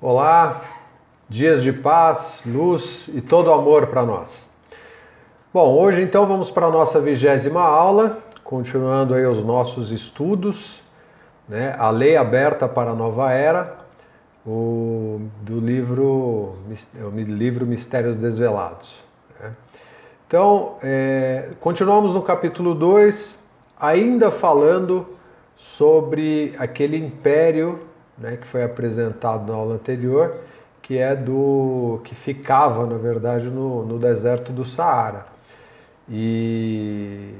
Olá, dias de paz, luz e todo amor para nós. Bom, hoje então vamos para a nossa 20ª aula, continuando aí os nossos estudos, né? A Lei Aberta para a Nova Era, do livro Mistérios Desvelados. Né? Então, continuamos no capítulo 2, ainda falando sobre aquele império, né, que foi apresentado na aula anterior, que ficava, na verdade, no deserto do Saara. E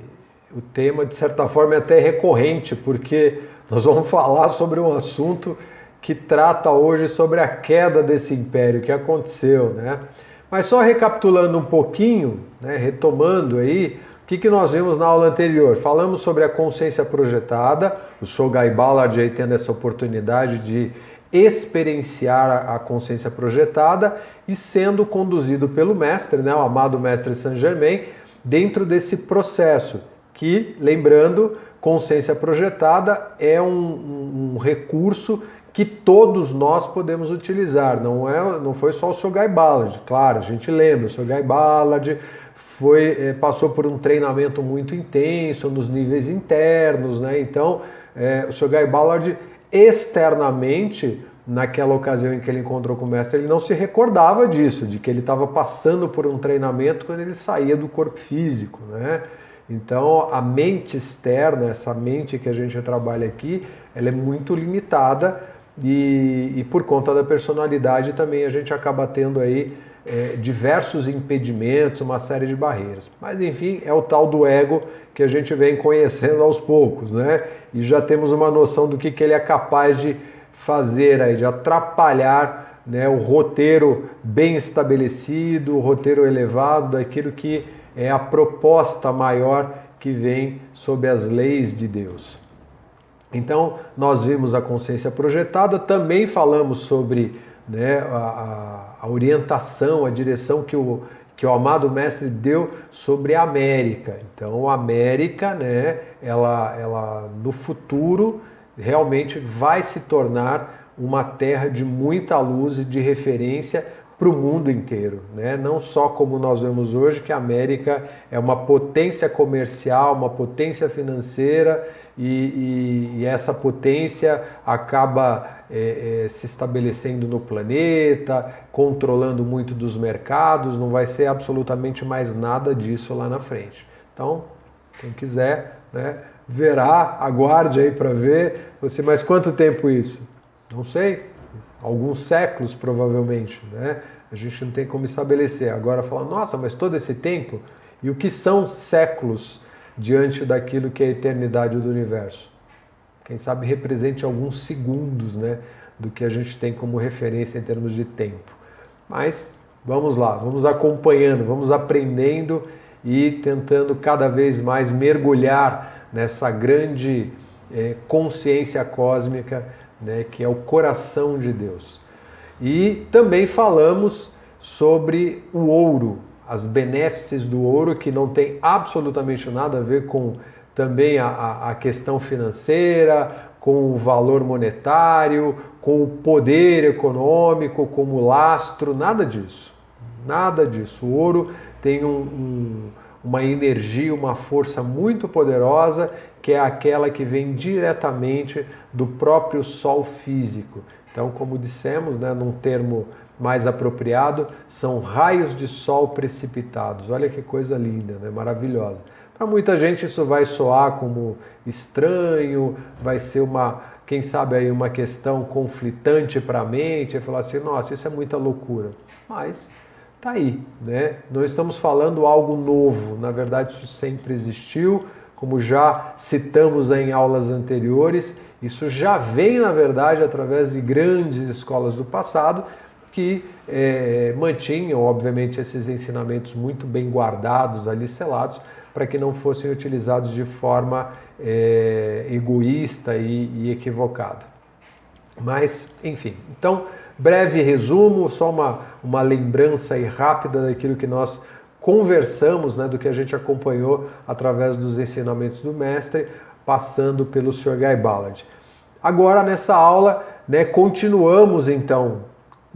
o tema, de certa forma, é até recorrente, porque nós vamos falar sobre um assunto que trata hoje sobre a queda desse império, que aconteceu, né? Mas só recapitulando um pouquinho, né, retomando aí, o que nós vimos na aula anterior? Falamos sobre a consciência projetada, o Sogai Ballard aí tendo essa oportunidade de experienciar a consciência projetada e sendo conduzido pelo mestre, né, o amado mestre Saint Germain, dentro desse processo que, lembrando, consciência projetada é um recurso que todos nós podemos utilizar, não foi só o Sogai Ballard, claro, a gente lembra, o Sogai Ballard passou por um treinamento muito intenso nos níveis internos, né? Então o Sogai Ballard externamente, naquela ocasião em que ele encontrou com o mestre, ele não se recordava disso, de que ele estava passando por um treinamento quando ele saía do corpo físico, né? Então a mente externa, essa mente que a gente trabalha aqui, ela é muito limitada e por conta da personalidade também a gente acaba tendo aí diversos impedimentos, uma série de barreiras. Mas enfim, é o tal do ego que a gente vem conhecendo aos poucos, né? E já temos uma noção do que ele é capaz de fazer aí, de atrapalhar, né, o roteiro bem estabelecido, o roteiro elevado daquilo que é a proposta maior que vem sob as leis de Deus. Então, nós vimos a consciência projetada, também falamos sobre, né, a orientação, a direção que o amado mestre deu sobre a América. Então, a América, né, ela no futuro realmente vai se tornar uma terra de muita luz e de referência para o mundo inteiro, né? Não só como nós vemos hoje, que a América é uma potência comercial, uma potência financeira e essa potência acaba se estabelecendo no planeta, controlando muito dos mercados, não vai ser absolutamente mais nada disso lá na frente. Então, quem quiser, né, verá, aguarde aí para ver. Mas quanto tempo isso? Não sei. Alguns séculos, provavelmente, né? A gente não tem como estabelecer. Agora falar, nossa, mas todo esse tempo? E o que são séculos diante daquilo que é a eternidade do universo? Quem sabe represente alguns segundos, né, do que a gente tem como referência em termos de tempo. Mas vamos lá, vamos acompanhando, vamos aprendendo e tentando cada vez mais mergulhar nessa grande consciência cósmica, né, que é o coração de Deus. E também falamos sobre o ouro, as benéfices do ouro, que não tem absolutamente nada a ver com também a questão financeira, com o valor monetário, com o poder econômico, como lastro, nada disso. Nada disso. O ouro tem uma energia, uma força muito poderosa, que é aquela que vem diretamente do próprio Sol físico. Então, como dissemos, né, num termo mais apropriado, são raios de Sol precipitados. Olha que coisa linda, né? Maravilhosa. Para muita gente isso vai soar como estranho, vai ser quem sabe aí uma questão conflitante para a mente, e falar assim, nossa, isso é muita loucura. Mas tá aí, né? Não estamos falando algo novo, na verdade isso sempre existiu, como já citamos em aulas anteriores, isso já vem, na verdade, através de grandes escolas do passado que mantinham, obviamente, esses ensinamentos muito bem guardados, ali selados, para que não fossem utilizados de forma egoísta e equivocada. Mas, enfim, então, breve resumo, só uma lembrança aí rápida daquilo que nós conversamos, né, do que a gente acompanhou através dos ensinamentos do mestre, passando pelo Sr. Guy Ballard. Agora, nessa aula, né, continuamos então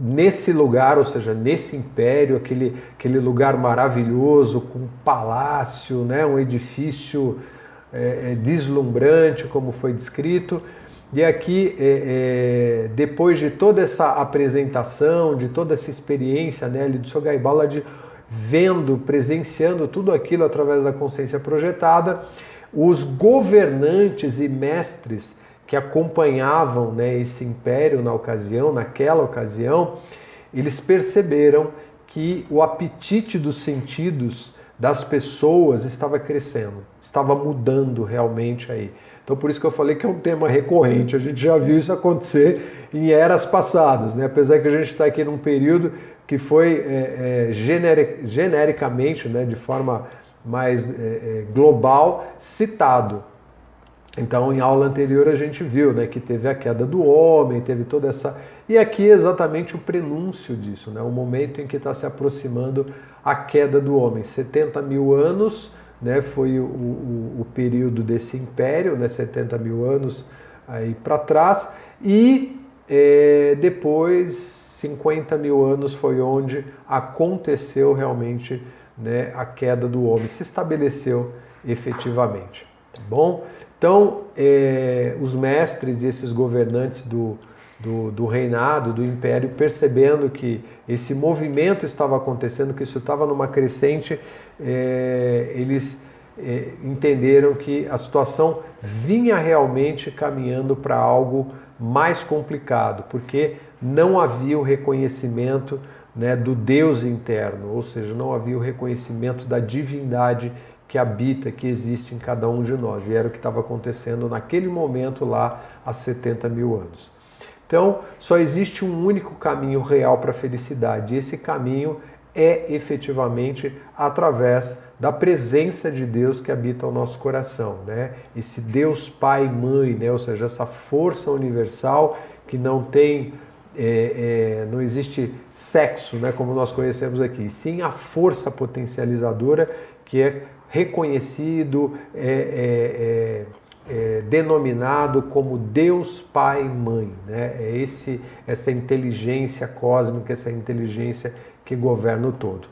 nesse lugar, ou seja, nesse império, aquele lugar maravilhoso, com um palácio, né, um edifício deslumbrante, como foi descrito. E aqui, depois de toda essa apresentação, de toda essa experiência, né, de Sogai Balaji vendo, presenciando tudo aquilo através da consciência projetada, os governantes e mestres que acompanhavam, né, esse império naquela ocasião, eles perceberam que o apetite dos sentidos das pessoas estava crescendo, estava mudando realmente aí. Então por isso que eu falei que é um tema recorrente, a gente já viu isso acontecer em eras passadas, né? Apesar que a gente está aqui num período que foi genericamente, né, de forma mais global, citado. Então, em aula anterior a gente viu, né, que teve a queda do homem, teve toda essa... E aqui é exatamente o prenúncio disso, né, o momento em que está se aproximando a queda do homem. 70 mil anos, né, foi o período desse império, né, 70 mil anos aí para trás, e depois 50 mil anos foi onde aconteceu realmente, né, a queda do homem, se estabeleceu efetivamente, tá bom? Então, os mestres e esses governantes do reinado, do império, percebendo que esse movimento estava acontecendo, que isso estava numa crescente, eles entenderam que a situação vinha realmente caminhando para algo mais complicado, porque não havia o reconhecimento, né, do Deus interno, ou seja, não havia o reconhecimento da divindade que habita, que existe em cada um de nós. E era o que estava acontecendo naquele momento lá há 70 mil anos. Então, só existe um único caminho real para a felicidade. E esse caminho é efetivamente através da presença de Deus que habita o nosso coração, né? Esse Deus Pai e Mãe, né? Ou seja, essa força universal que não tem, não existe sexo, né? Como nós conhecemos aqui, sim a força potencializadora que é reconhecido, denominado como Deus Pai e Mãe, né? É essa inteligência cósmica, essa inteligência que governa o todo.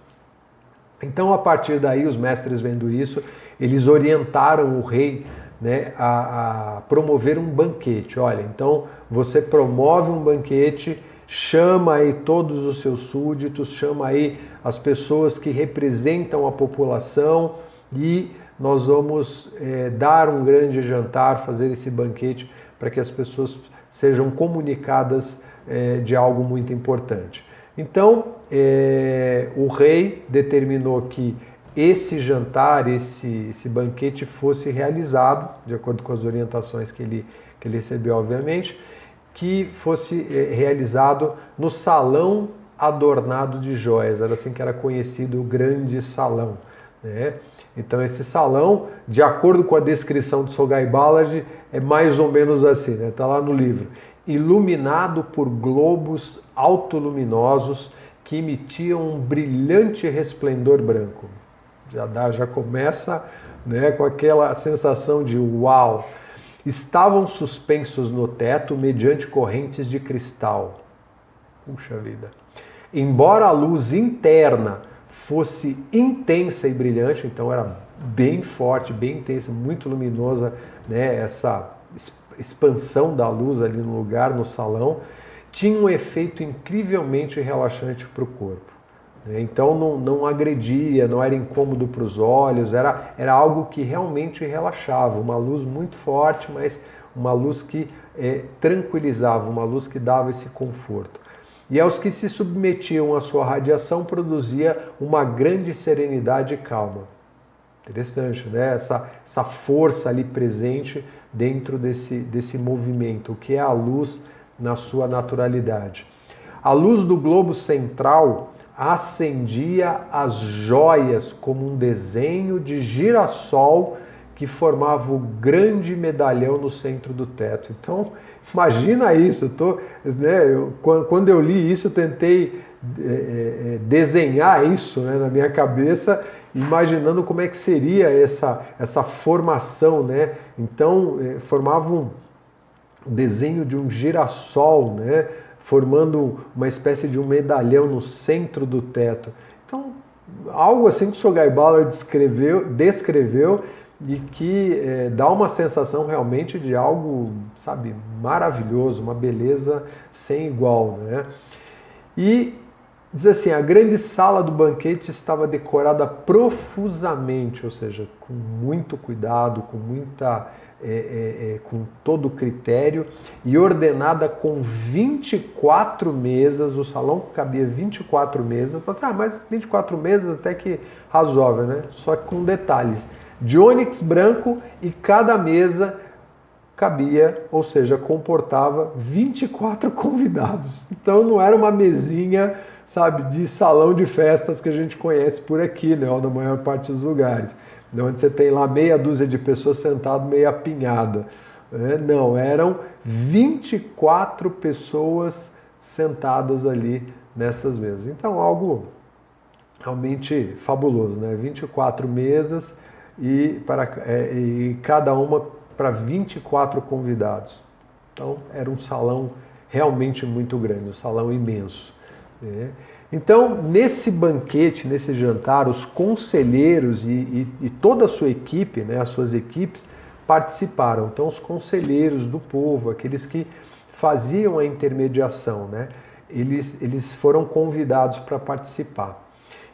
Então, a partir daí, os mestres vendo isso, eles orientaram o rei, né, a promover um banquete. Olha, então você promove um banquete, chama aí todos os seus súditos, chama aí as pessoas que representam a população e nós vamos dar um grande jantar, fazer esse banquete para que as pessoas sejam comunicadas de algo muito importante. Então, o rei determinou que esse jantar, esse banquete fosse realizado, de acordo com as orientações que ele recebeu, obviamente, que fosse realizado no salão adornado de joias, era assim que era conhecido o grande salão, né? Então esse salão, de acordo com a descrição do Sogai Balaji, é mais ou menos assim, né? Tá lá no livro. Iluminado por globos autoluminosos que emitiam um brilhante resplendor branco. Já começa, né, com aquela sensação de uau. Estavam suspensos no teto mediante correntes de cristal. Puxa vida. Embora a luz interna fosse intensa e brilhante, então era bem forte, bem intensa, muito luminosa, né, essa expansão da luz ali no lugar, no salão, tinha um efeito incrivelmente relaxante para o corpo. Então não agredia, não era incômodo para os olhos, era algo que realmente relaxava, uma luz muito forte, mas uma luz que tranquilizava, uma luz que dava esse conforto. E aos que se submetiam à sua radiação produzia uma grande serenidade e calma. Interessante, né? Essa força ali presente dentro desse movimento, o que é a luz na sua naturalidade. A luz do globo central acendia as joias como um desenho de girassol que formava o grande medalhão no centro do teto. Então, imagina isso. Quando eu li isso, eu tentei desenhar isso, né, na minha cabeça, imaginando como é que seria essa formação, né? Então, formava um desenho de um girassol, né, formando uma espécie de um medalhão no centro do teto. Então, algo assim que o Sr. Guy Ballard descreveu e que dá uma sensação realmente de algo, sabe, maravilhoso, uma beleza sem igual, né? E diz assim, a grande sala do banquete estava decorada profusamente, ou seja, com muito cuidado, com todo critério, e ordenada com 24 mesas, o salão cabia 24 mesas. Eu falei, mas 24 mesas até que razoável, né? Só que com detalhes. De ônix branco, e cada mesa cabia, ou seja, comportava 24 convidados. Então não era uma mesinha, sabe, de salão de festas que a gente conhece por aqui, né, ou na maior parte dos lugares, onde você tem lá meia dúzia de pessoas sentadas meio apinhada. Não, eram 24 pessoas sentadas ali nessas mesas. Então realmente fabuloso, né? 24 mesas e cada uma para 24 convidados. Então era um salão realmente muito grande, um salão imenso. Né? Então, nesse banquete, nesse jantar, os conselheiros e toda a sua equipe, né, as suas equipes, participaram. Então, os conselheiros do povo, aqueles que faziam a intermediação, né, eles foram convidados para participar.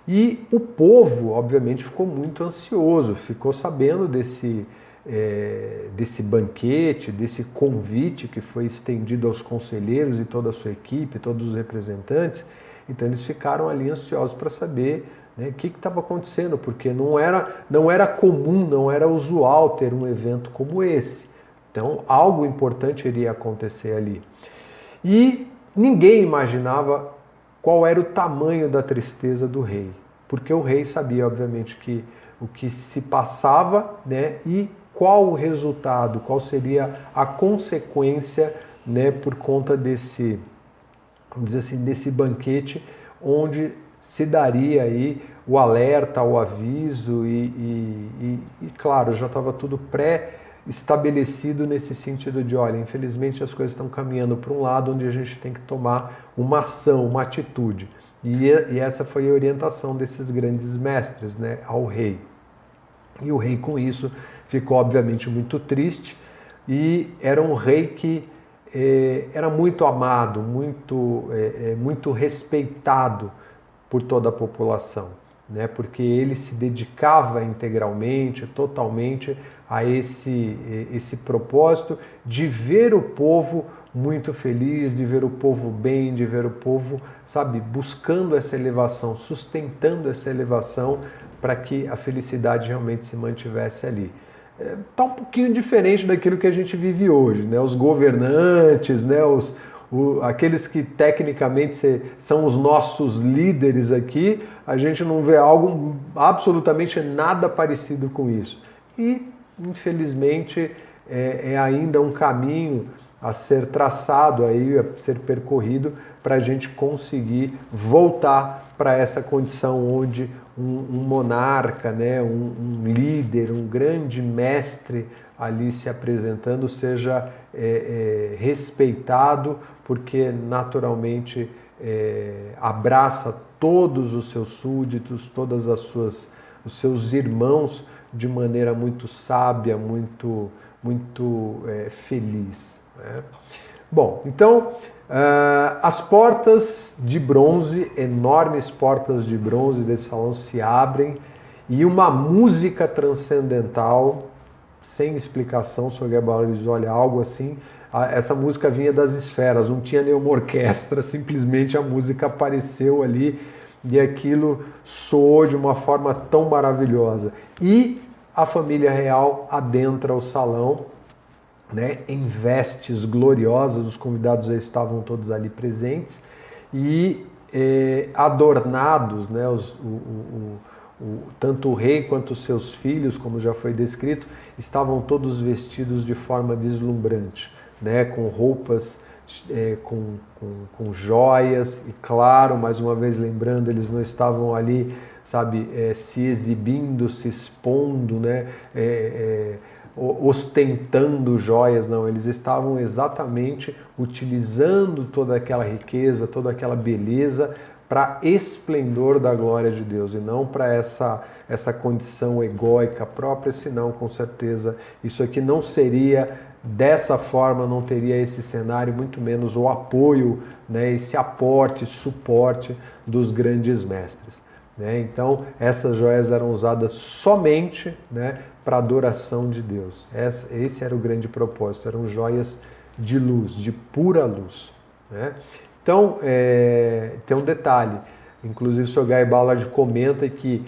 E o povo, obviamente, ficou muito ansioso, ficou sabendo desse banquete, desse convite que foi estendido aos conselheiros e toda a sua equipe, todos os representantes. Então eles ficaram ali ansiosos para saber, né, o que estava acontecendo, porque não era comum, não era usual ter um evento como esse. Então algo importante iria acontecer ali. E ninguém imaginava qual era o tamanho da tristeza do rei, porque o rei sabia, obviamente, que o que se passava, né, e qual o resultado, qual seria a consequência, né, por conta desse, vamos dizer assim, desse banquete, onde se daria aí o alerta, o aviso e claro, já estava tudo pré-estabelecido nesse sentido de, olha, infelizmente as coisas estão caminhando para um lado onde a gente tem que tomar uma ação, uma atitude. E essa foi a orientação desses grandes mestres, né, ao rei. E o rei, com isso, ficou obviamente muito triste, e era um rei que era muito amado, muito respeitado por toda a população, né? Porque ele se dedicava integralmente, totalmente a esse propósito de ver o povo muito feliz, de ver o povo bem, de ver o povo, sabe, buscando essa elevação, sustentando essa elevação para que a felicidade realmente se mantivesse ali. Está um pouquinho diferente daquilo que a gente vive hoje, né? Os governantes, né? Aqueles que tecnicamente são os nossos líderes aqui, a gente não vê algo absolutamente nada parecido com isso. E, infelizmente, é ainda um caminho a ser traçado, aí, a ser percorrido, para a gente conseguir voltar para essa condição onde um monarca, né, um líder, um grande mestre ali se apresentando seja respeitado, porque naturalmente abraça todos os seus súditos, todas os seus irmãos de maneira muito sábia, muito feliz. Né? Bom, então as portas de bronze, enormes portas de bronze desse salão se abrem e uma música transcendental, sem explicação, o Sr. Guy diz, olha, algo assim, essa música vinha das esferas, não tinha nenhuma orquestra, simplesmente a música apareceu ali e aquilo soou de uma forma tão maravilhosa. E a família real adentra o salão, né, em vestes gloriosas, os convidados já estavam todos ali presentes e adornados, né, tanto o rei quanto os seus filhos, como já foi descrito, estavam todos vestidos de forma deslumbrante, né, com roupas, com joias, e claro, mais uma vez lembrando, eles não estavam ali, sabe, se exibindo, se expondo, né, ostentando joias, não, eles estavam exatamente utilizando toda aquela riqueza, toda aquela beleza para esplendor da glória de Deus e não para essa condição egóica própria, senão com certeza isso aqui não seria dessa forma, não teria esse cenário, muito menos o apoio, né, esse aporte, suporte dos grandes mestres. Né? Então essas joias eram usadas somente, né, para adoração de Deus. Esse era o grande propósito, eram joias de luz, de pura luz. Né? Então, tem um detalhe, inclusive o Sr. Guy Ballard comenta que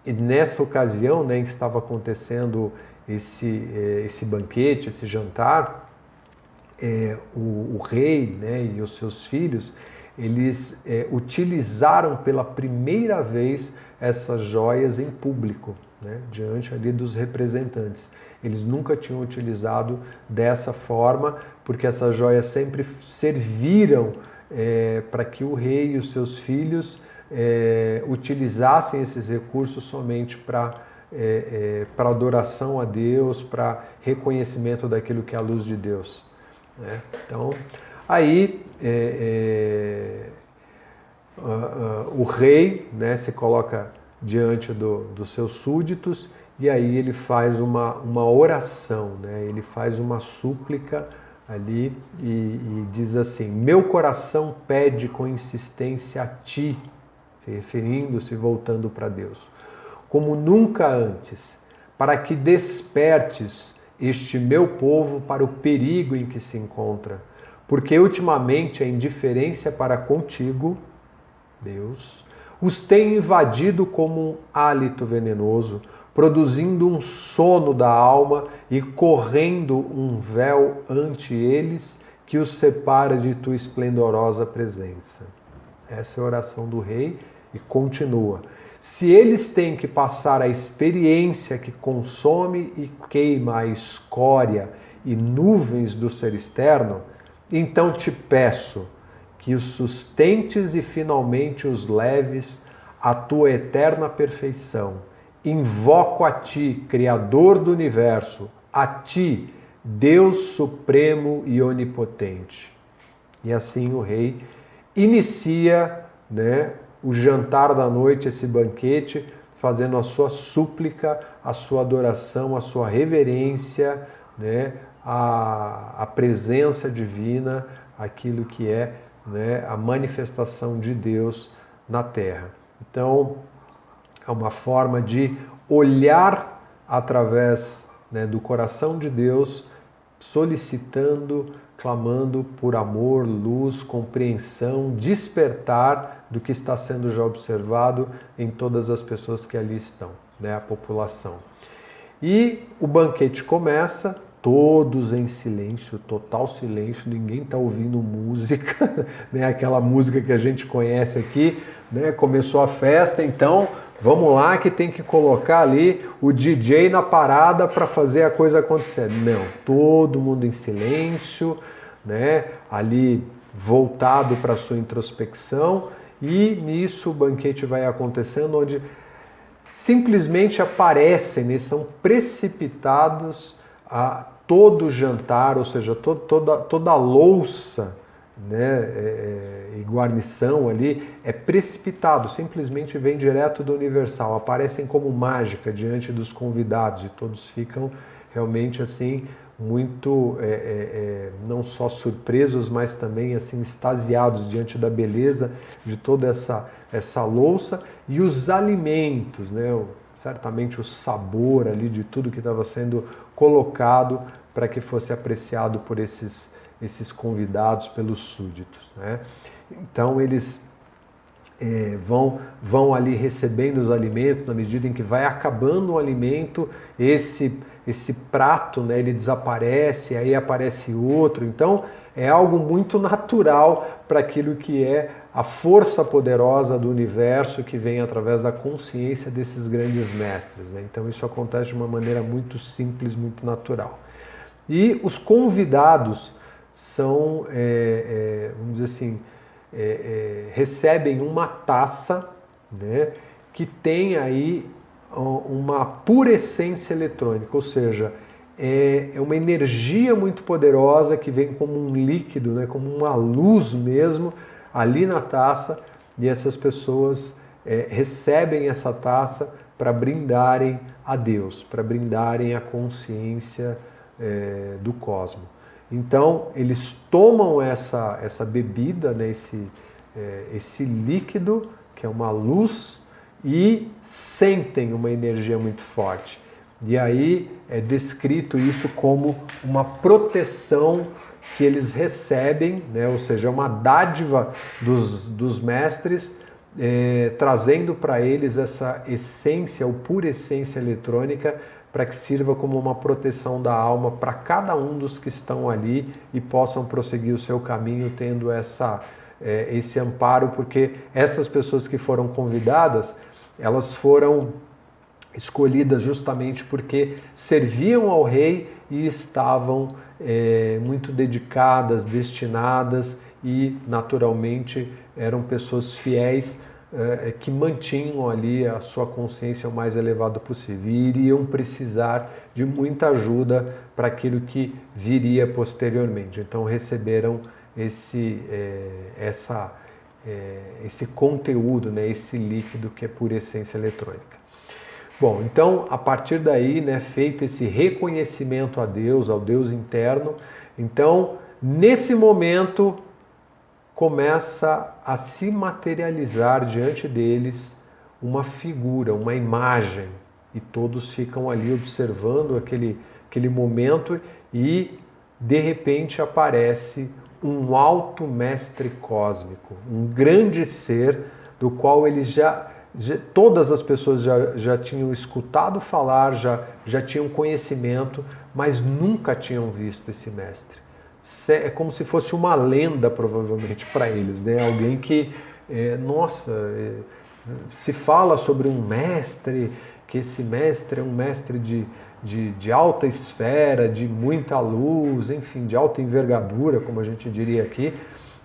nessa ocasião, né, em que estava acontecendo esse banquete, esse jantar, o rei, né, e os seus filhos, eles utilizaram pela primeira vez essas joias em público, né, diante ali dos representantes. Eles nunca tinham utilizado dessa forma, porque essas joias sempre serviram para que o rei e os seus filhos utilizassem esses recursos somente para adoração a Deus, para reconhecimento daquilo que é a luz de Deus. Né? Então, aí o rei, né, se coloca diante dos seus súditos e aí ele faz uma oração, né? Ele faz uma súplica ali e diz assim: meu coração pede com insistência a ti, se referindo-se, voltando para Deus, como nunca antes, para que despertes este meu povo para o perigo em que se encontra, porque ultimamente a indiferença para contigo, Deus, os tem invadido como um hálito venenoso, produzindo um sono da alma e correndo um véu ante eles que os separa de tua esplendorosa presença. Essa é a oração do rei e continua. Se eles têm que passar a experiência que consome e queima a escória e nuvens do ser externo, então te peço que os sustentes e finalmente os leves à tua eterna perfeição. Invoco a ti, Criador do universo, a ti, Deus supremo e onipotente. E assim o rei inicia, né, o jantar da noite, esse banquete, fazendo a sua súplica, a sua adoração, a sua reverência, né, a presença divina, aquilo que é, né, a manifestação de Deus na terra. Então, é uma forma de olhar através, né, do coração de Deus, solicitando, clamando por amor, luz, compreensão, despertar do que está sendo já observado em todas as pessoas que ali estão, né, a população. E o banquete começa, todos em silêncio, total silêncio, ninguém está ouvindo música, né, aquela música que a gente conhece aqui, né, começou a festa, então vamos lá que tem que colocar ali o DJ na parada para fazer a coisa acontecer. Não, todo mundo em silêncio, né, ali voltado para a sua introspecção, e nisso o banquete vai acontecendo, onde simplesmente aparecem, né, são precipitados a todo o jantar, ou seja, toda a louça, né, e guarnição ali é precipitado, simplesmente vem direto do universal, aparecem como mágica diante dos convidados e todos ficam realmente assim muito não só surpresos, mas também assim extasiados diante da beleza de toda essa louça e os alimentos, né, certamente o sabor ali de tudo que estava sendo colocado para que fosse apreciado por esses convidados, pelos súditos. Né? Então eles vão ali recebendo os alimentos, na medida em que vai acabando o alimento, esse prato, né, ele desaparece, aí aparece outro. Então é algo muito natural para aquilo que é a força poderosa do universo que vem através da consciência desses grandes mestres. Né? Então isso acontece de uma maneira muito simples, muito natural. E os convidados são, vamos dizer assim, recebem uma taça, né, que tem aí uma pura essência eletrônica, ou seja, é uma energia muito poderosa que vem como um líquido, né, como uma luz mesmo, ali na taça, e essas pessoas recebem essa taça para brindarem a Deus, para brindarem a consciência do cosmos. Então, eles tomam essa bebida, né, esse líquido, que é uma luz, e sentem uma energia muito forte. E aí é descrito isso como uma proteção que eles recebem, né? Ou seja, uma dádiva dos mestres, trazendo para eles essa essência, ou pura essência eletrônica, para que sirva como uma proteção da alma para cada um dos que estão ali e possam prosseguir o seu caminho tendo esse amparo, porque essas pessoas que foram convidadas, elas foram escolhidas justamente porque serviam ao rei e estavam muito dedicadas, destinadas e naturalmente eram pessoas fiéis que mantinham ali a sua consciência o mais elevado possível e iriam precisar de muita ajuda para aquilo que viria posteriormente. Então receberam esse conteúdo, né, esse líquido que é pura essência eletrônica. Bom, então a partir daí, né, feito esse reconhecimento a Deus, ao Deus interno, então nesse momento começa a se materializar diante deles uma figura, uma imagem, e todos ficam ali observando aquele momento e de repente aparece um alto mestre cósmico, um grande ser do qual eles todas as pessoas já tinham escutado falar, já tinham conhecimento, mas nunca tinham visto esse mestre. É como se fosse uma lenda, provavelmente, para eles, né? Alguém que, se fala sobre um mestre, que esse mestre é um mestre de alta esfera, de muita luz, enfim, de alta envergadura, como a gente diria aqui,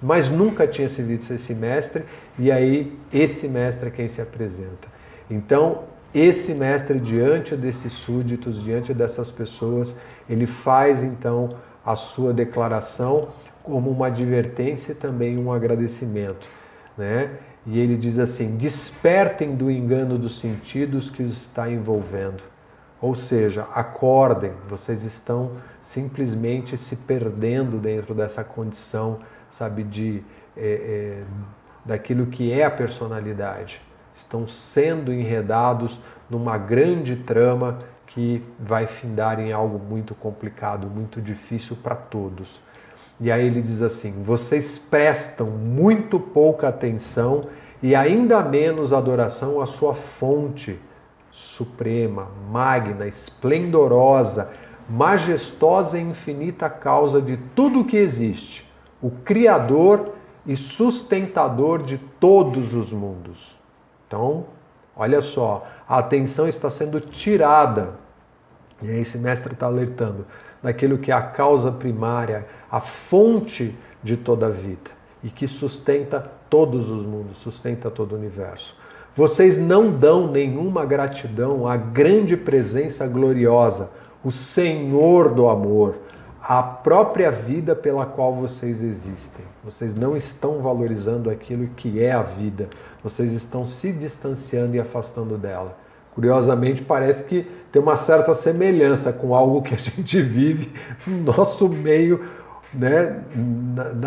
mas nunca tinha se visto esse mestre, e aí esse mestre é quem se apresenta. Então, esse mestre, diante desses súditos, diante dessas pessoas, ele faz então a sua declaração como uma advertência e também um agradecimento, né? E ele diz assim: despertem do engano dos sentidos que os está envolvendo. Ou seja, acordem, vocês estão simplesmente se perdendo dentro dessa condição, sabe, daquilo que é a personalidade. Estão sendo enredados numa grande trama que vai findar em algo muito complicado, muito difícil para todos. E aí ele diz assim: vocês prestam muito pouca atenção e ainda menos adoração à sua fonte suprema, magna, esplendorosa, majestosa e infinita causa de tudo o que existe, o Criador e sustentador de todos os mundos. Então, olha só, a atenção está sendo tirada, e aí esse mestre está alertando, daquilo que é a causa primária, a fonte de toda a vida, e que sustenta todos os mundos, sustenta todo o universo. Vocês não dão nenhuma gratidão à grande presença gloriosa, o Senhor do amor, a própria vida pela qual vocês existem. Vocês não estão valorizando aquilo que é a vida. Vocês estão se distanciando e afastando dela. Curiosamente, parece que tem uma certa semelhança com algo que a gente vive no nosso meio, né?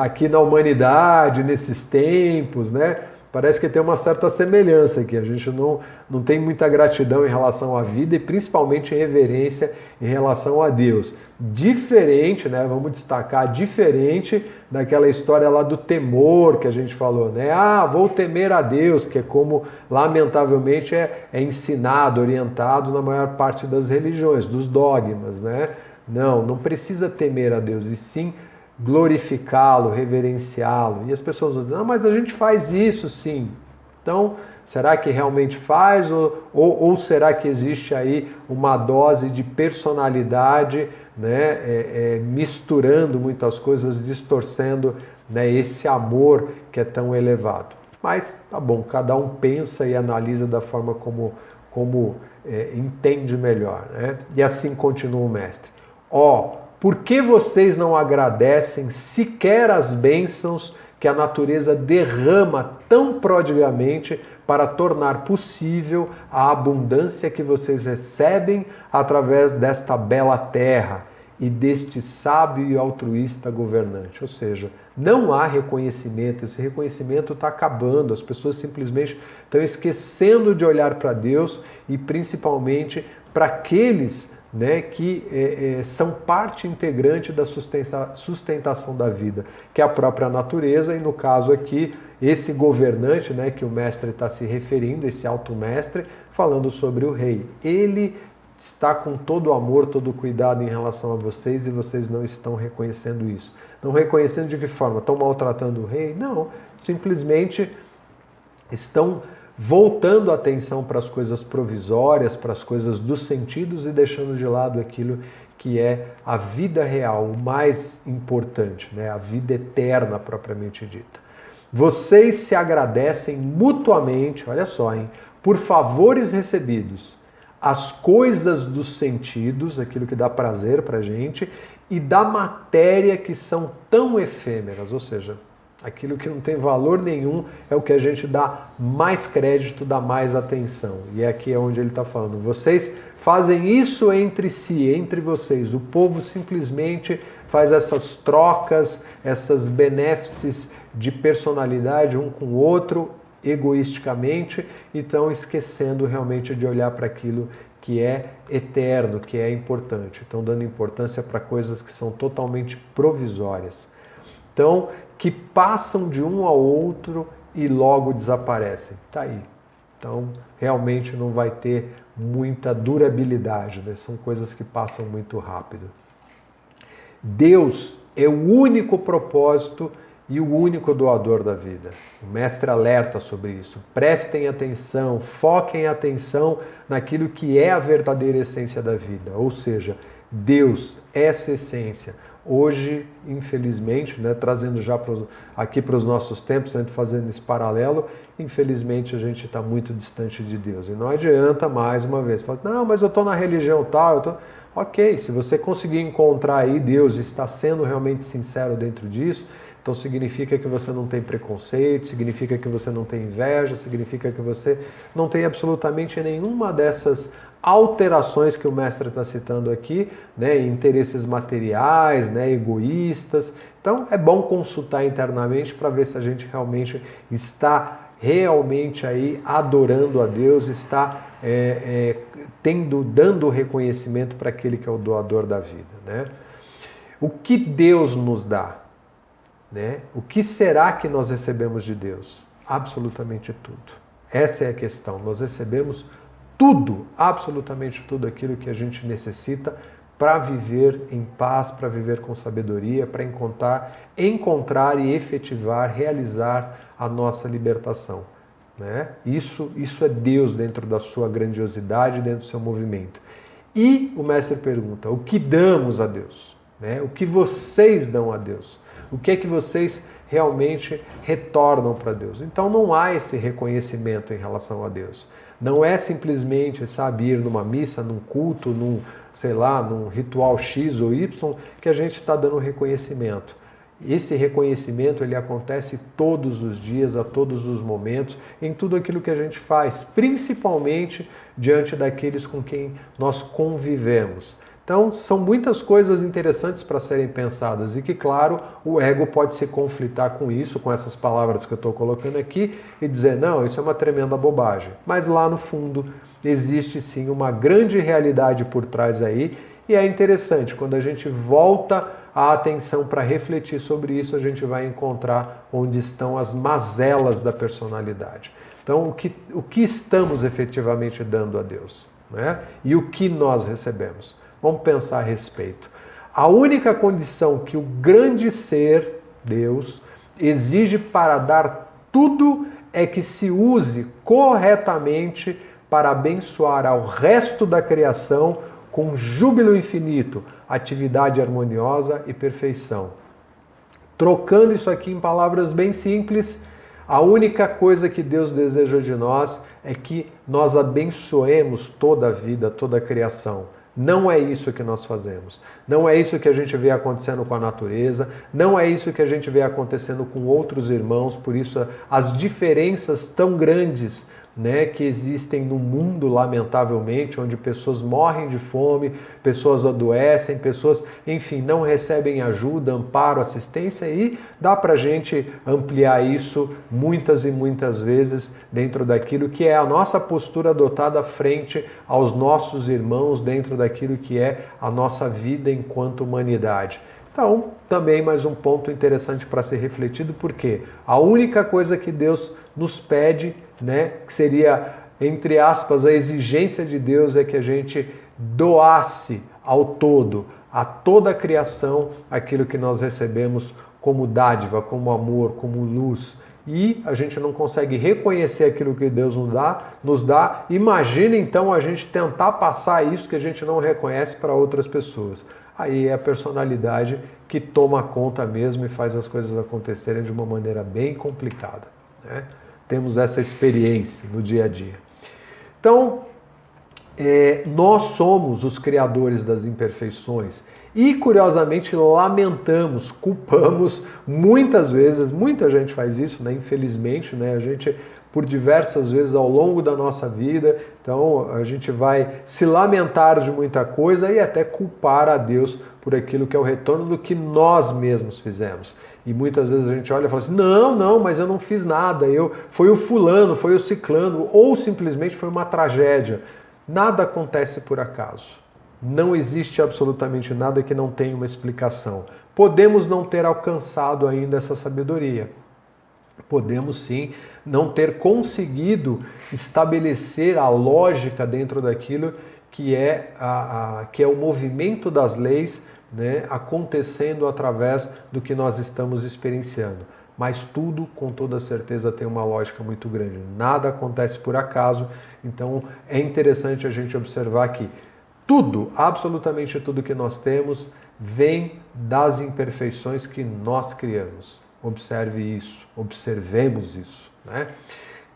Aqui na humanidade, nesses tempos, né? Parece que tem uma certa semelhança aqui. A gente não tem muita gratidão em relação à vida e principalmente reverência em relação a Deus. Diferente, né? Vamos destacar, diferente daquela história lá do temor que a gente falou, né? Ah, vou temer a Deus, porque como lamentavelmente é ensinado, orientado na maior parte das religiões, dos dogmas, né? Não precisa temer a Deus, e sim glorificá-lo, reverenciá-lo. E as pessoas dizem: não, mas a gente faz isso sim. Então, será que realmente faz? Ou será que existe aí uma dose de personalidade, né, misturando muitas coisas, distorcendo, né, esse amor que é tão elevado? Mas tá bom, cada um pensa e analisa da forma como entende melhor, né? E assim continua o mestre. Ó, por que vocês não agradecem sequer as bênçãos que a natureza derrama tão prodigamente para tornar possível a abundância que vocês recebem através desta bela terra e deste sábio e altruísta governante? Ou seja, não há reconhecimento, esse reconhecimento está acabando, as pessoas simplesmente estão esquecendo de olhar para Deus e principalmente para aqueles, né, que são parte integrante da sustentação da vida, que é a própria natureza, e no caso aqui, esse governante, né, que o mestre está se referindo, esse alto mestre, falando sobre o rei. Ele está com todo o amor, todo o cuidado em relação a vocês e vocês não estão reconhecendo isso. Não reconhecendo de que forma? Estão maltratando o rei? Não, simplesmente estão voltando a atenção para as coisas provisórias, para as coisas dos sentidos e deixando de lado aquilo que é a vida real, o mais importante, né? A vida eterna propriamente dita. Vocês se agradecem mutuamente, olha só, hein, por favores recebidos, as coisas dos sentidos, aquilo que dá prazer para a gente, e da matéria que são tão efêmeras, ou seja, aquilo que não tem valor nenhum é o que a gente dá mais crédito, dá mais atenção. E aqui é onde ele está falando. Vocês fazem isso entre si, entre vocês. O povo simplesmente faz essas trocas, essas benéfices de personalidade um com o outro, egoisticamente, e estão esquecendo realmente de olhar para aquilo que é eterno, que é importante. Estão dando importância para coisas que são totalmente provisórias. Então, que passam de um ao outro e logo desaparecem. Tá aí. Então, realmente não vai ter muita durabilidade, né? São coisas que passam muito rápido. Deus é o único propósito e o único doador da vida. O mestre alerta sobre isso. Prestem atenção, foquem atenção naquilo que é a verdadeira essência da vida. Ou seja, Deus, essa essência. Hoje, infelizmente, né, trazendo já aqui para os nossos tempos, fazendo esse paralelo, infelizmente a gente está muito distante de Deus. E não adianta mais uma vez falar, não, mas eu estou na religião tal, Ok, se você conseguir encontrar aí Deus e está sendo realmente sincero dentro disso, então significa que você não tem preconceito, significa que você não tem inveja, significa que você não tem absolutamente nenhuma dessas alterações que o mestre está citando aqui, né, interesses materiais, né, egoístas. Então é bom consultar internamente para ver se a gente realmente está realmente aí adorando a Deus, está dando reconhecimento para aquele que é o doador da vida, né? O que Deus nos dá, né? O que será que nós recebemos de Deus? Absolutamente tudo. Essa é a questão. Nós recebemos tudo, absolutamente tudo aquilo que a gente necessita para viver em paz, para viver com sabedoria, para encontrar e efetivar, realizar a nossa libertação, né? Isso é Deus dentro da sua grandiosidade, dentro do seu movimento. E o mestre pergunta, o que damos a Deus? Né? O que vocês dão a Deus? O que é que vocês realmente retornam para Deus? Então não há esse reconhecimento em relação a Deus. Não é simplesmente, sabe, ir numa missa, num culto, num ritual X ou Y, que a gente está dando reconhecimento. Esse reconhecimento ele acontece todos os dias, a todos os momentos, em tudo aquilo que a gente faz, principalmente diante daqueles com quem nós convivemos. Então, são muitas coisas interessantes para serem pensadas e que, claro, o ego pode se conflitar com isso, com essas palavras que eu estou colocando aqui e dizer, não, isso é uma tremenda bobagem. Mas lá no fundo existe sim uma grande realidade por trás aí e é interessante, quando a gente volta a atenção para refletir sobre isso, a gente vai encontrar onde estão as mazelas da personalidade. Então, o que estamos efetivamente dando a Deus, né? E o que nós recebemos? Vamos pensar a respeito. A única condição que o grande ser, Deus, exige para dar tudo é que se use corretamente para abençoar ao resto da criação com júbilo infinito, atividade harmoniosa e perfeição. Trocando isso aqui em palavras bem simples, a única coisa que Deus deseja de nós é que nós abençoemos toda a vida, toda a criação. Não é isso que nós fazemos. Não é isso que a gente vê acontecendo com a natureza, não é isso que a gente vê acontecendo com outros irmãos, por isso as diferenças tão grandes, né, que existem no mundo, lamentavelmente, onde pessoas morrem de fome, pessoas adoecem, pessoas, enfim, não recebem ajuda, amparo, assistência, e dá para a gente ampliar isso muitas e muitas vezes dentro daquilo que é a nossa postura adotada frente aos nossos irmãos, dentro daquilo que é a nossa vida enquanto humanidade. Então, também mais um ponto interessante para ser refletido, porque a única coisa que Deus nos pede, né, que seria, entre aspas, a exigência de Deus, é que a gente doasse ao todo, a toda a criação, aquilo que nós recebemos como dádiva, como amor, como luz. E a gente não consegue reconhecer aquilo que Deus nos dá. Imagina então a gente tentar passar isso que a gente não reconhece para outras pessoas. Aí é a personalidade que toma conta mesmo e faz as coisas acontecerem de uma maneira bem complicada, né? Temos essa experiência no dia a dia. Então, nós somos os criadores das imperfeições e, curiosamente, lamentamos, culpamos muitas vezes, muita gente faz isso, né? Infelizmente, né? A gente, por diversas vezes ao longo da nossa vida, então a gente vai se lamentar de muita coisa e até culpar a Deus por aquilo que é o retorno do que nós mesmos fizemos. E muitas vezes a gente olha e fala assim, não, mas eu não fiz nada, foi o fulano, foi o ciclano, ou simplesmente foi uma tragédia. Nada acontece por acaso. Não existe absolutamente nada que não tenha uma explicação. Podemos não ter alcançado ainda essa sabedoria. Podemos sim não ter conseguido estabelecer a lógica dentro daquilo que é o movimento das leis, né, acontecendo através do que nós estamos experienciando. Mas tudo, com toda certeza, tem uma lógica muito grande. Nada acontece por acaso, então é interessante a gente observar que tudo, absolutamente tudo que nós temos, vem das imperfeições que nós criamos. Observe isso, observemos isso, né?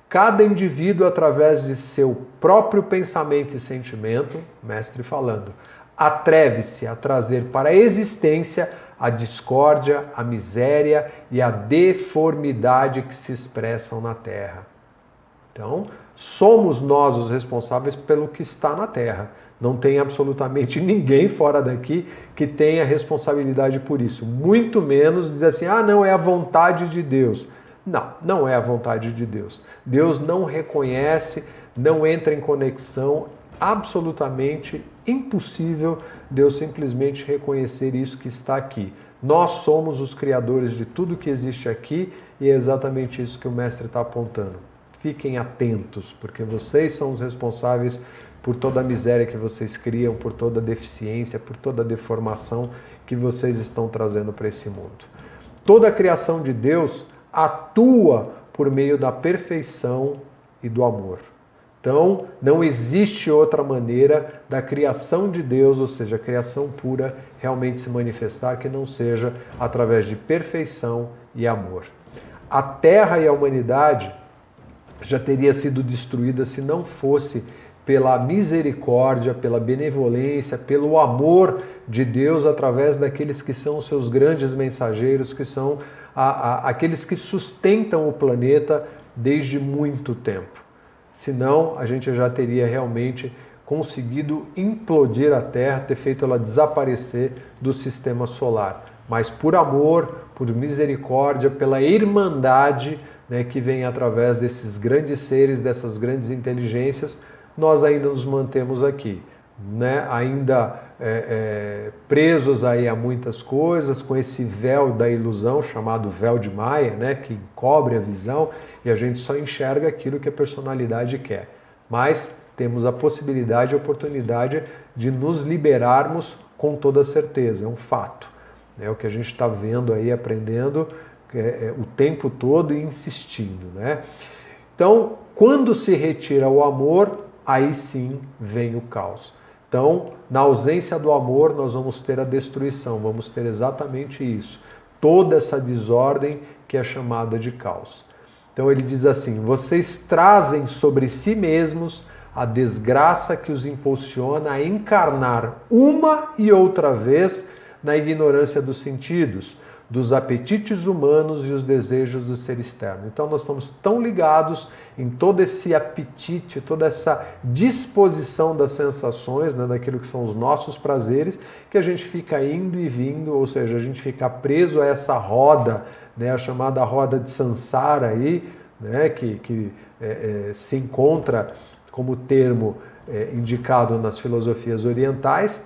Cada indivíduo, através de seu próprio pensamento e sentimento, mestre falando, atreve-se a trazer para a existência a discórdia, a miséria e a deformidade que se expressam na Terra. Então, somos nós os responsáveis pelo que está na Terra. Não tem absolutamente ninguém fora daqui que tenha responsabilidade por isso. Muito menos dizer assim, não, é a vontade de Deus. Não, não é a vontade de Deus. Deus não reconhece, não entra em conexão, absolutamente impossível Deus simplesmente reconhecer isso que está aqui. Nós somos os criadores de tudo que existe aqui e é exatamente isso que o mestre está apontando. Fiquem atentos, porque vocês são os responsáveis por toda a miséria que vocês criam, por toda a deficiência, por toda a deformação que vocês estão trazendo para esse mundo. Toda a criação de Deus atua por meio da perfeição e do amor. Então, não existe outra maneira da criação de Deus, ou seja, a criação pura, realmente se manifestar que não seja através de perfeição e amor. A Terra e a humanidade já teria sido destruída se não fosse pela misericórdia, pela benevolência, pelo amor de Deus através daqueles que são os seus grandes mensageiros, que são aqueles que sustentam o planeta desde muito tempo. Senão, a gente já teria realmente conseguido implodir a Terra, ter feito ela desaparecer do sistema solar. Mas por amor, por misericórdia, pela irmandade, né, que vem através desses grandes seres, dessas grandes inteligências, nós ainda nos mantemos aqui, né? Ainda presos aí a muitas coisas, com esse véu da ilusão, chamado véu de Maia, né, que encobre a visão, e a gente só enxerga aquilo que a personalidade quer. Mas temos a possibilidade e a oportunidade de nos liberarmos com toda certeza, é um fato. É o que a gente está vendo aí, aprendendo o tempo todo e insistindo, né? Então, quando se retira o amor, aí sim vem o caos. Então, na ausência do amor, nós vamos ter a destruição, vamos ter exatamente isso. Toda essa desordem que é chamada de caos. Então ele diz assim, vocês trazem sobre si mesmos a desgraça que os impulsiona a encarnar uma e outra vez na ignorância dos sentidos, dos apetites humanos e os desejos do ser externo. Então nós estamos tão ligados em todo esse apetite, toda essa disposição das sensações, né, daquilo que são os nossos prazeres, que a gente fica indo e vindo, ou seja, a gente fica preso a essa roda, né, a chamada roda de Sansara aí, né, que se encontra como termo indicado nas filosofias orientais,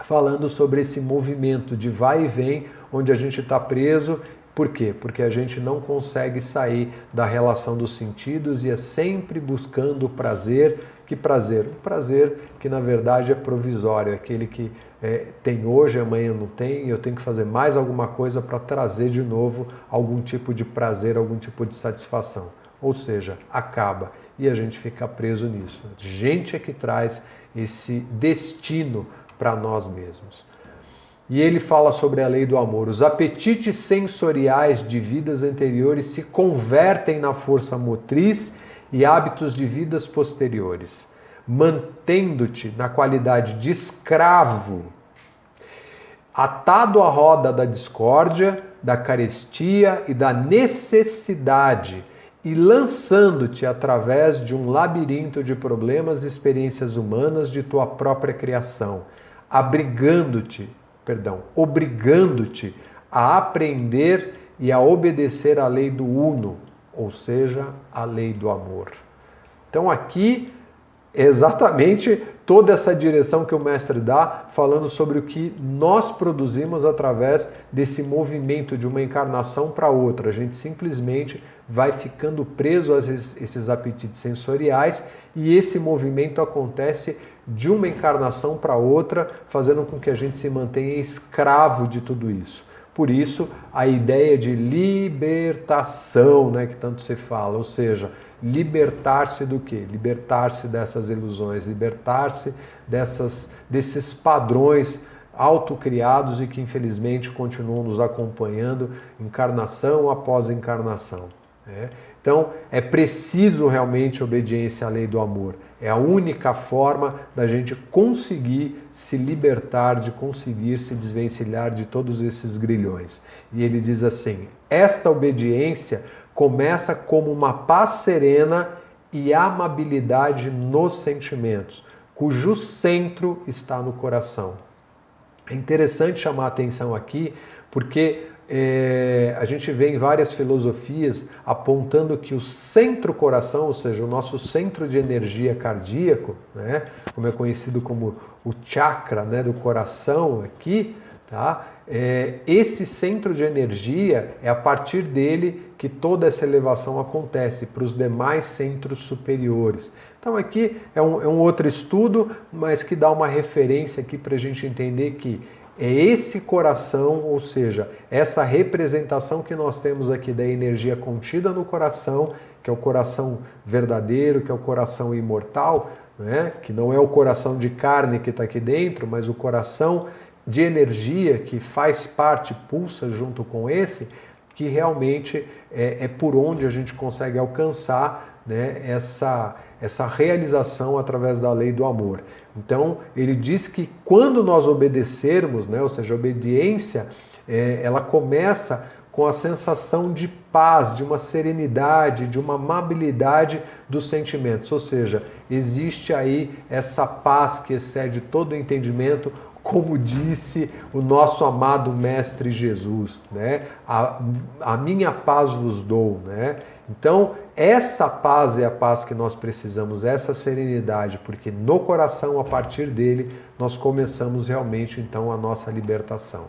falando sobre esse movimento de vai e vem, onde a gente está preso. Por quê? Porque a gente não consegue sair da relação dos sentidos e é sempre buscando o prazer. Que prazer? Um prazer que na verdade é provisório, aquele que tem hoje, amanhã não tem, e eu tenho que fazer mais alguma coisa para trazer de novo algum tipo de prazer, algum tipo de satisfação. Ou seja, acaba e a gente fica preso nisso. A gente é que traz esse destino para nós mesmos. E ele fala sobre a lei do amor. Os apetites sensoriais de vidas anteriores se convertem na força motriz e hábitos de vidas posteriores, mantendo-te na qualidade de escravo, atado à roda da discórdia, da carestia e da necessidade, e lançando-te através de um labirinto de problemas e experiências humanas de tua própria criação, obrigando-te a aprender e a obedecer à lei do uno, ou seja, a lei do amor. Então aqui é exatamente toda essa direção que o mestre dá, falando sobre o que nós produzimos através desse movimento de uma encarnação para outra. A gente simplesmente vai ficando preso a esses apetites sensoriais e esse movimento acontece de uma encarnação para outra, fazendo com que a gente se mantenha escravo de tudo isso. Por isso, a ideia de libertação, né, que tanto se fala, ou seja, libertar-se do quê? Libertar-se dessas ilusões, libertar-se desses padrões autocriados e que infelizmente continuam nos acompanhando encarnação após encarnação. Então, é preciso realmente obediência à lei do amor. É a única forma da gente conseguir se libertar, de conseguir se desvencilhar de todos esses grilhões. E ele diz assim: esta obediência começa como uma paz serena e amabilidade nos sentimentos, cujo centro está no coração. É interessante chamar a atenção aqui, porque a gente vê em várias filosofias apontando que o centro-coração, ou seja, o nosso centro de energia cardíaco, né, como é conhecido como o chakra, né, do coração aqui, tá? Esse centro de energia é a partir dele que toda essa elevação acontece para os demais centros superiores. Então aqui é um outro estudo, mas que dá uma referência aqui para a gente entender que é esse coração, ou seja, essa representação que nós temos aqui da energia contida no coração, que é o coração verdadeiro, que é o coração imortal, né? Que não é o coração de carne que está aqui dentro, mas o coração de energia que faz parte, pulsa junto com esse, que realmente é por onde a gente consegue alcançar, né, essa realização através da lei do amor. Então, ele diz que quando nós obedecermos, né, ou seja, a obediência, ela começa com a sensação de paz, de uma serenidade, de uma amabilidade dos sentimentos. Ou seja, existe aí essa paz que excede todo o entendimento, como disse o nosso amado Mestre Jesus, né? A minha paz vos dou, né? Então, essa paz é a paz que nós precisamos, essa serenidade, porque no coração, a partir dele, nós começamos realmente, então, a nossa libertação.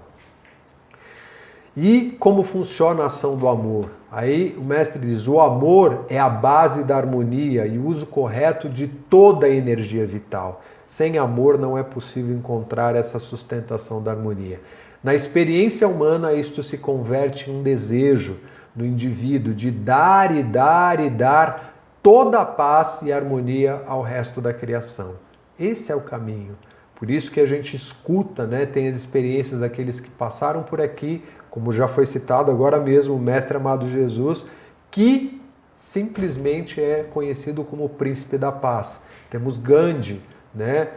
E como funciona a ação do amor? Aí o mestre diz, o amor é a base da harmonia e o uso correto de toda a energia vital. Sem amor não é possível encontrar essa sustentação da harmonia. Na experiência humana, isto se converte em um desejo no indivíduo de dar e dar e dar toda a paz e harmonia ao resto da criação. Esse é o caminho. Por isso que a gente escuta, né, tem as experiências daqueles que passaram por aqui, como já foi citado agora mesmo, o Mestre amado Jesus, que simplesmente é conhecido como o príncipe da paz. Temos Gandhi, né?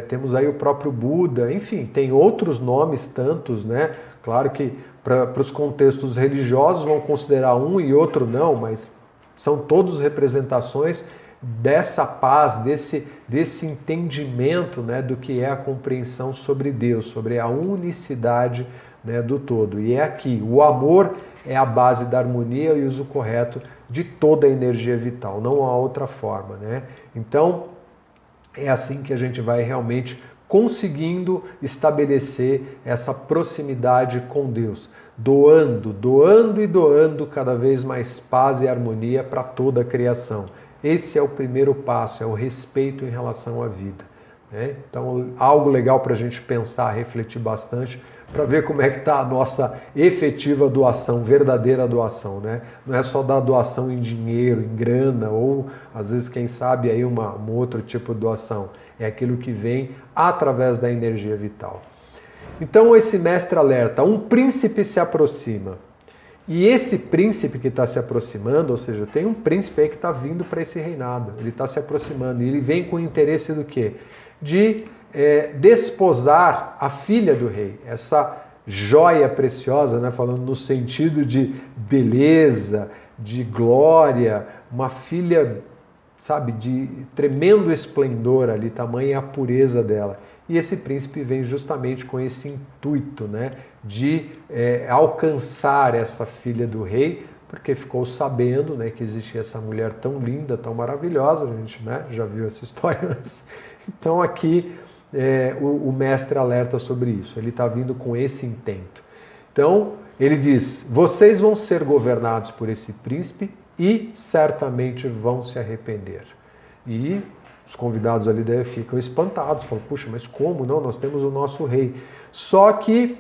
Temos aí o próprio Buda, enfim, tem outros nomes tantos, né? Claro que para os contextos religiosos vão considerar um e outro não, mas são todos representações dessa paz, desse entendimento, né, do que é a compreensão sobre Deus, sobre a unicidade, né, do todo. E é aqui, o amor é a base da harmonia e uso correto de toda a energia vital, não há outra forma, né? Então, é assim que a gente vai realmente conseguindo estabelecer essa proximidade com Deus, doando e doando cada vez mais paz e harmonia para toda a criação. Esse é o primeiro passo, é o respeito em relação à vida, né? Então, algo legal para a gente pensar, refletir bastante, para ver como é que está a nossa efetiva doação, verdadeira doação, né? Não é só dar doação em dinheiro, em grana, ou às vezes, quem sabe, aí um outro tipo de doação. É aquilo que vem através da energia vital. Então, esse mestre alerta, um príncipe se aproxima. E esse príncipe que está se aproximando, ou seja, tem um príncipe aí que está vindo para esse reinado, ele está se aproximando, e ele vem com o interesse do quê? De desposar a filha do rei, essa joia preciosa, né, falando no sentido de beleza, de glória, uma filha, sabe, de tremendo esplendor ali, tamanha a pureza dela. E esse príncipe vem justamente com esse intuito, né, de alcançar essa filha do rei, porque ficou sabendo, né, que existia essa mulher tão linda, tão maravilhosa, a gente, né, já viu essa história antes. Então aqui o mestre alerta sobre isso, ele está vindo com esse intento. Então ele diz, vocês vão ser governados por esse príncipe e certamente vão se arrepender. E os convidados ali ficam espantados, falam, puxa, mas como não? Nós temos o nosso rei. Só que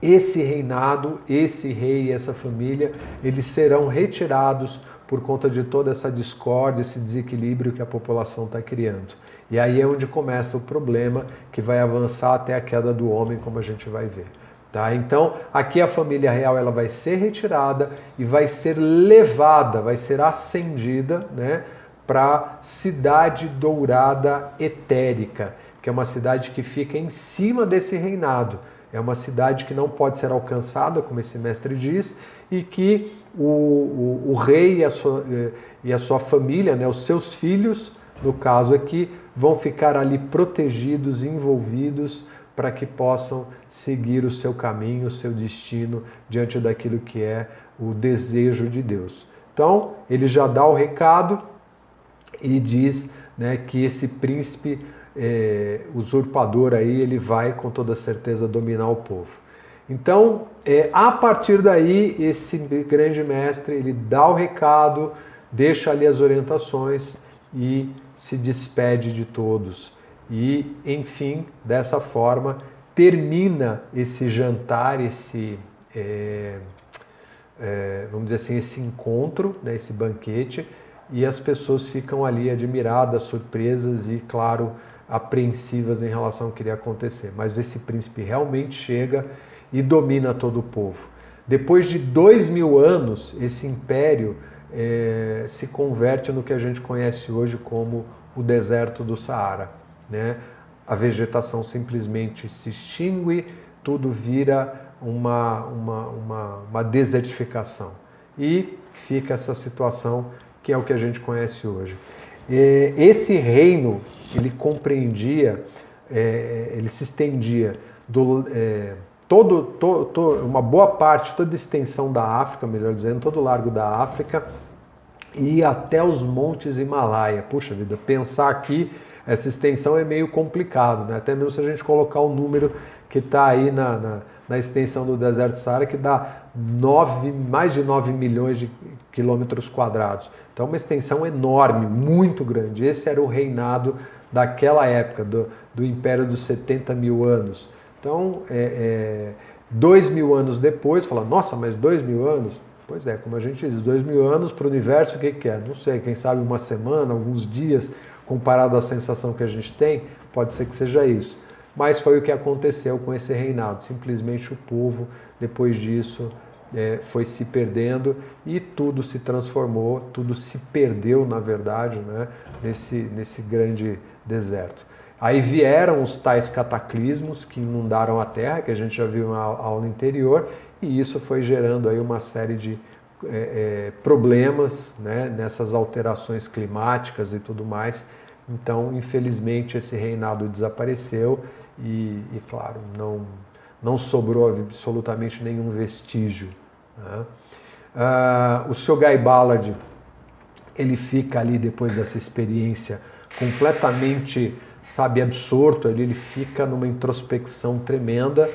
esse reinado, esse rei e essa família, eles serão retirados por conta de toda essa discórdia, esse desequilíbrio que a população está criando. E aí é onde começa o problema, que vai avançar até a queda do homem, como a gente vai ver. Tá? Então, aqui a família real ela vai ser retirada e vai ser levada, vai ser ascendida, né, para a cidade dourada etérica, que é uma cidade que fica em cima desse reinado. É uma cidade que não pode ser alcançada, como esse mestre diz, e que o rei e a sua família, né, os seus filhos, no caso aqui, vão ficar ali protegidos, envolvidos, para que possam seguir o seu caminho, o seu destino, diante daquilo que é o desejo de Deus. Então, ele já dá o recado e diz, né, que esse príncipe usurpador aí, ele vai com toda certeza dominar o povo. Então, a partir daí, esse grande mestre, ele dá o recado, deixa ali as orientações e se despede de todos. E, enfim, dessa forma, termina esse jantar, vamos dizer assim, esse encontro, né, esse banquete, e as pessoas ficam ali admiradas, surpresas e, claro, apreensivas em relação ao que iria acontecer. Mas esse príncipe realmente chega e domina todo o povo. Depois de 2000 anos, esse império se converte no que a gente conhece hoje como o deserto do Saara, né? A vegetação simplesmente se extingue, tudo vira uma desertificação. E fica essa situação que é o que a gente conhece hoje. Esse reino, ele compreendia, ele se estendia uma boa parte, toda a extensão da África, melhor dizendo, todo o largo da África e até os montes Himalaia. Puxa vida, pensar aqui, essa extensão é meio complicado, né? Até mesmo se a gente colocar o número que está aí na extensão do deserto do Saara, que dá mais de 9 milhões de quilômetros quadrados. Então é uma extensão enorme, muito grande. Esse era o reinado daquela época, do Império dos 70 mil anos. Então, 2000 anos depois, fala, nossa, mas 2000 anos? Pois é, como a gente diz, 2000 anos para o universo, o que é? Não sei, quem sabe uma semana, alguns dias, comparado à sensação que a gente tem, pode ser que seja isso. Mas foi o que aconteceu com esse reinado. Simplesmente o povo, depois disso, foi se perdendo e tudo se transformou, tudo se perdeu, na verdade, né, nesse grande deserto. Aí vieram os tais cataclismos que inundaram a Terra, que a gente já viu na aula anterior, e isso foi gerando aí uma série de problemas, né, nessas alterações climáticas e tudo mais. Então, infelizmente, esse reinado desapareceu e claro, não sobrou absolutamente nenhum vestígio, né? O Sr. Guy Ballard, ele fica ali depois dessa experiência completamente, sabe, absorto, ele fica numa introspecção tremenda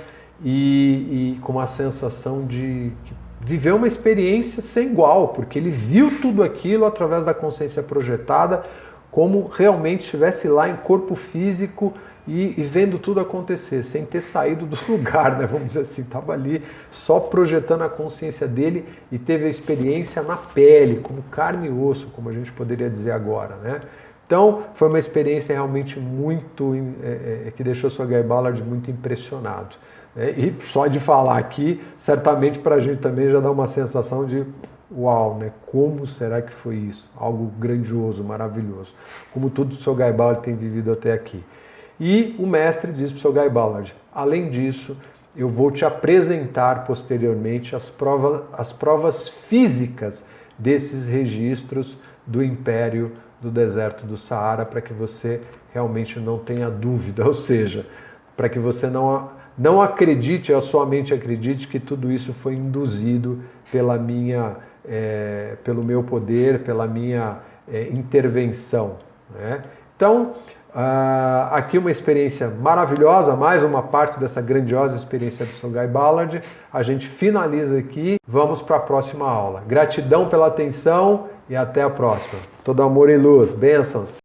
e com uma sensação de que viveu uma experiência sem igual, porque ele viu tudo aquilo através da consciência projetada, como realmente estivesse lá em corpo físico e vendo tudo acontecer, sem ter saído do lugar, né? Vamos dizer assim, estava ali só projetando a consciência dele e teve a experiência na pele, como carne e osso, como a gente poderia dizer agora, né? Então, foi uma experiência realmente muito, que deixou o Sr. Guy Ballard muito impressionado. E só de falar aqui, certamente para a gente também já dá uma sensação de uau, né? Como será que foi isso? Algo grandioso, maravilhoso. Como tudo o Sr. Guy Ballard tem vivido até aqui. E o mestre diz para o Sr. Guy Ballard, além disso, eu vou te apresentar posteriormente as provas físicas desses registros do Império do Deserto do Saara, para que você realmente não tenha dúvida, ou seja, para que você não acredite, a sua mente acredite que tudo isso foi induzido pelo meu poder, pela minha intervenção, né? Então, aqui uma experiência maravilhosa, mais uma parte dessa grandiosa experiência do Sr. Guy Ballard. A gente finaliza aqui, vamos para a próxima aula. Gratidão pela atenção e até a próxima. Todo amor e luz, bênçãos!